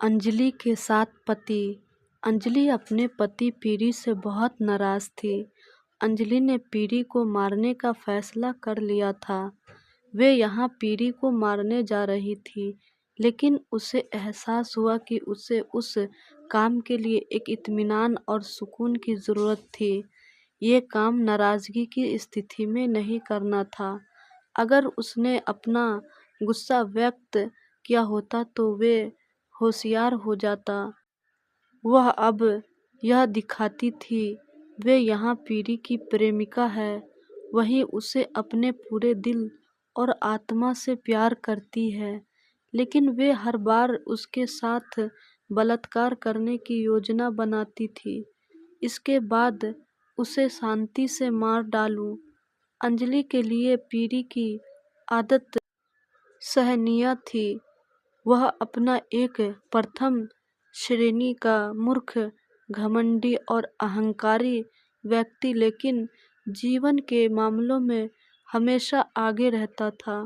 अंजलि के साथ पति। अंजलि अपने पति पीरी से बहुत नाराज थी। अंजलि ने पीरी को मारने का फैसला कर लिया था। वे यहाँ पीरी को मारने जा रही थी, लेकिन उसे एहसास हुआ कि उसे उस काम के लिए एक इत्मीनान और सुकून की ज़रूरत थी। ये काम नाराज़गी की स्थिति में नहीं करना था। अगर उसने अपना गुस्सा व्यक्त किया होता तो वे होशियार हो जाता। वह अब यह दिखाती थी वे यहाँ पीरी की प्रेमिका है, वही उसे अपने पूरे दिल और आत्मा से प्यार करती है, लेकिन वे हर बार उसके साथ बलात्कार करने की योजना बनाती थी। इसके बाद उसे शांति से मार डालूं। अंजलि के लिए पीरी की आदत सहनीय थी। वह अपना एक प्रथम श्रेणी का मूर्ख, घमंडी और अहंकारी व्यक्ति, लेकिन जीवन के मामलों में हमेशा आगे रहता था।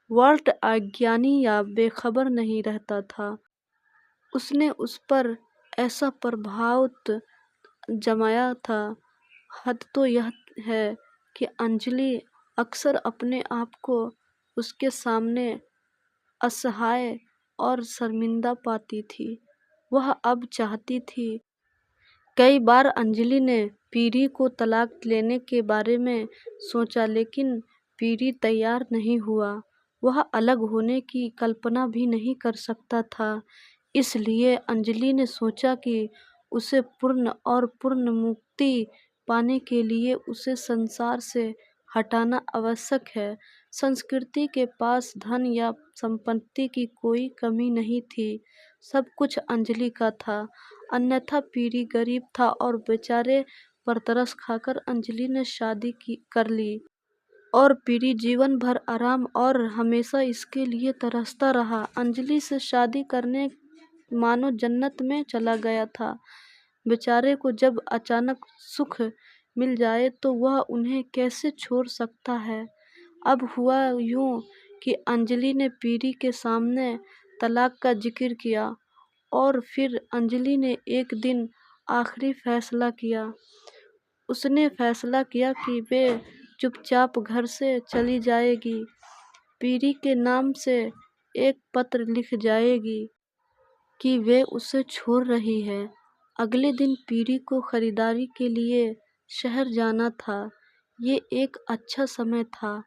वाल्ट अज्ञानी या बेखबर नहीं रहता था। उसने उस पर ऐसा प्रभाव जमाया था। हद तो यह है कि अंजलि अक्सर अपने आप को उसके सामने असहाय और शर्मिंदा पाती थी। वह अब चाहती थी। कई बार अंजलि ने पीरी को तलाक लेने के बारे में सोचा, लेकिन पीरी तैयार नहीं हुआ। वह अलग होने की कल्पना भी नहीं कर सकता था। इसलिए अंजलि ने सोचा कि उसे पूर्ण और पूर्ण मुक्ति पाने के लिए उसे संसार से हटाना आवश्यक है। संस्कृति के पास धन या संपत्ति की कोई कमी नहीं थी। सब कुछ अंजलि का था, अन्यथा पीरी गरीब था और बेचारे पर तरस खाकर अंजलि ने शादी कर ली। और पीरी जीवन भर आराम और हमेशा इसके लिए तरसता रहा। अंजलि से शादी करने मानो जन्नत में चला गया था। बेचारे को जब अचानक सुख मिल जाए तो वह उन्हें कैसे छोड़ सकता है। अब हुआ यूं कि अंजलि ने पीरी के सामने तलाक का जिक्र किया, और फिर अंजलि ने एक दिन आखिरी फैसला किया। उसने फैसला किया कि वे चुपचाप घर से चली जाएगी, पीरी के नाम से एक पत्र लिख जाएगी कि वे उसे छोड़ रही है। अगले दिन पीरी को खरीदारी के लिए शहर जाना था। ये एक अच्छा समय था।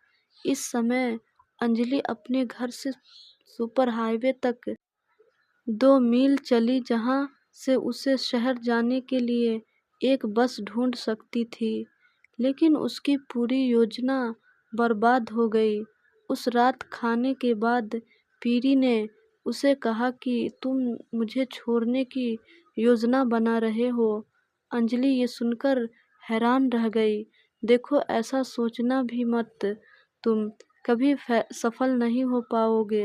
इस समय अंजलि अपने घर से सुपर हाईवे तक 2 मील चली, जहाँ से उसे शहर जाने के लिए एक बस ढूंढ सकती थी। लेकिन उसकी पूरी योजना बर्बाद हो गई। उस रात खाने के बाद पीरी ने उसे कहा कि तुम मुझे छोड़ने की योजना बना रहे हो। अंजलि ये सुनकर हैरान रह गई। देखो, ऐसा सोचना भी मत, तुम कभी सफल नहीं हो पाओगे।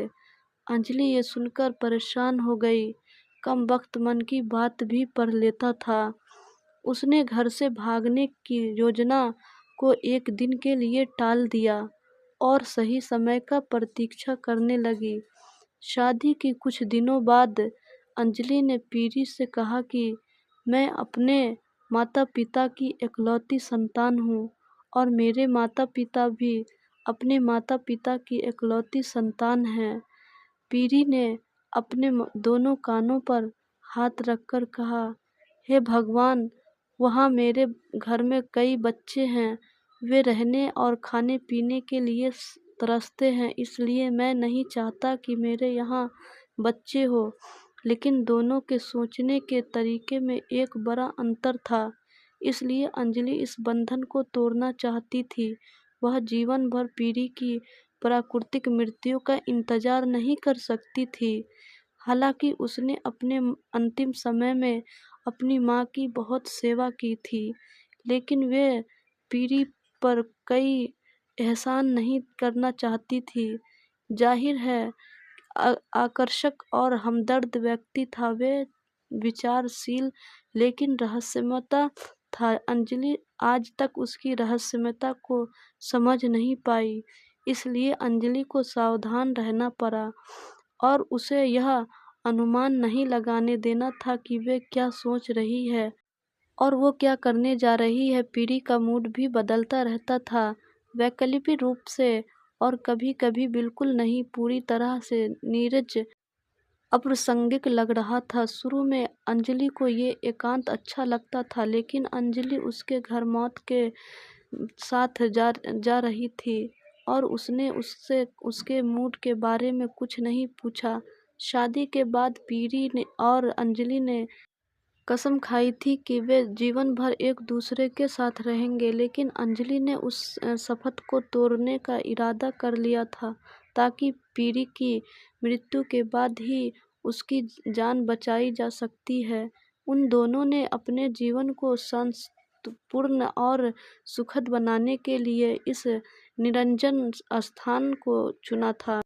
अंजलि ये सुनकर परेशान हो गई। कम वक्त मन की बात भी पढ़ लेता था। उसने घर से भागने की योजना को एक दिन के लिए टाल दिया और सही समय का प्रतीक्षा करने लगी। शादी के कुछ दिनों बाद अंजलि ने पीरी से कहा कि मैं अपने माता पिता की इकलौती संतान हूँ, और मेरे माता पिता भी अपने माता पिता की इकलौती संतान हैं। पीरी ने अपने दोनों कानों पर हाथ रखकर कहा, हे भगवान, वहाँ मेरे घर में कई बच्चे हैं। वे रहने और खाने पीने के लिए तरसते हैं, इसलिए मैं नहीं चाहता कि मेरे यहाँ बच्चे हो। लेकिन दोनों के सोचने के तरीके में एक बड़ा अंतर था, इसलिए अंजलि इस बंधन को तोड़ना चाहती थी। वह जीवन भर पीरी की प्राकृतिक मृत्यु का इंतजार नहीं कर सकती थी। हालांकि उसने अपने अंतिम समय में अपनी माँ की बहुत सेवा की थी, लेकिन वे पीरी पर कोई एहसान नहीं करना चाहती थी। जाहिर है, आकर्षक और हमदर्द व्यक्ति था वे, विचारशील लेकिन रहस्यमयता था। अंजलि आज तक उसकी रहस्यमयता को समझ नहीं पाई, इसलिए अंजलि को सावधान रहना पड़ा और उसे यह अनुमान नहीं लगाने देना था कि वे क्या सोच रही है और वो क्या करने जा रही है। पीरी का मूड भी बदलता रहता था, वैकल्पिक रूप से और कभी-कभी बिल्कुल नहीं, पूरी तरह से नीरज, अप्रासंगिक लग रहा था। शुरू में अंजलि को ये एकांत अच्छा लगता था, लेकिन अंजलि उसके घर मौत के साथ जा रही थी और उसने उससे उसके मूड के बारे में कुछ नहीं पूछा। शादी के बाद पीरी ने और अंजलि ने कसम खाई थी कि वे जीवन भर एक दूसरे के साथ रहेंगे, लेकिन अंजलि ने उस शपथ को तोड़ने का इरादा कर लिया था ताकि पीरी की मृत्यु के बाद ही उसकी जान बचाई जा सकती है। उन दोनों ने अपने जीवन को शांतिपूर्ण और सुखद बनाने के लिए इस निर्जन स्थान को चुना था,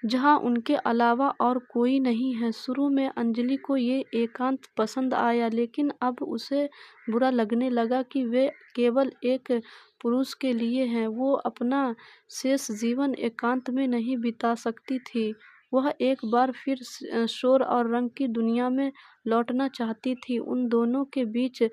जहाँ उनके अलावा और कोई नहीं है। शुरू में अंजलि को ये एकांत पसंद आया, लेकिन अब उसे बुरा लगने लगा कि वे केवल एक पुरुष के लिए हैं। वो अपना शेष जीवन एकांत में नहीं बिता सकती थी। वह एक बार फिर शोर और रंग की दुनिया में लौटना चाहती थी। उन दोनों के बीच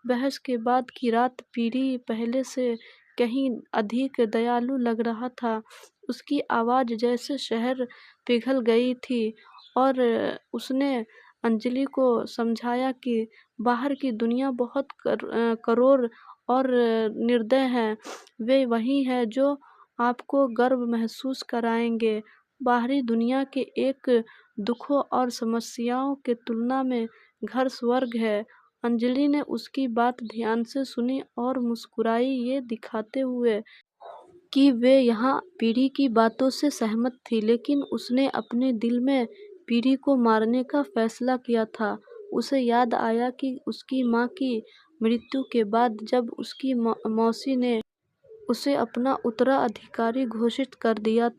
बहस के बाद की रात पीरी पहले से कहीं अधिक दयालु लग रहा था। उसकी आवाज़ जैसे शहर पिघल गई थी और उसने अंजलि को समझाया कि बाहर की दुनिया बहुत कठोर और निर्दय है। वे वही हैं जो आपको गर्व महसूस कराएंगे। बाहरी दुनिया के एक दुखों और समस्याओं के तुलना में घर स्वर्ग है। अंजलि ने उसकी बात ध्यान से सुनी और मुस्कुराई, ये दिखाते हुए कि वे यहाँ पीरी की बातों से सहमत थी, लेकिन उसने अपने दिल में पीरी को मारने का फैसला किया था। उसे याद आया कि उसकी माँ की मृत्यु के बाद जब उसकी मौसी ने उसे अपना उत्तराधिकारी घोषित कर दिया,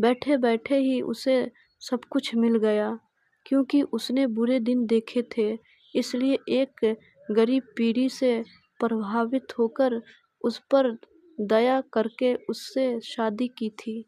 बैठे-बैठे ही उसे सब कुछ मिल गया, क्योंकि उसने बुरे दिन देखे थे। इसलिए एक गरीब पीरी से प्रभावित होकर उस पर दया करके उससे शादी की थी।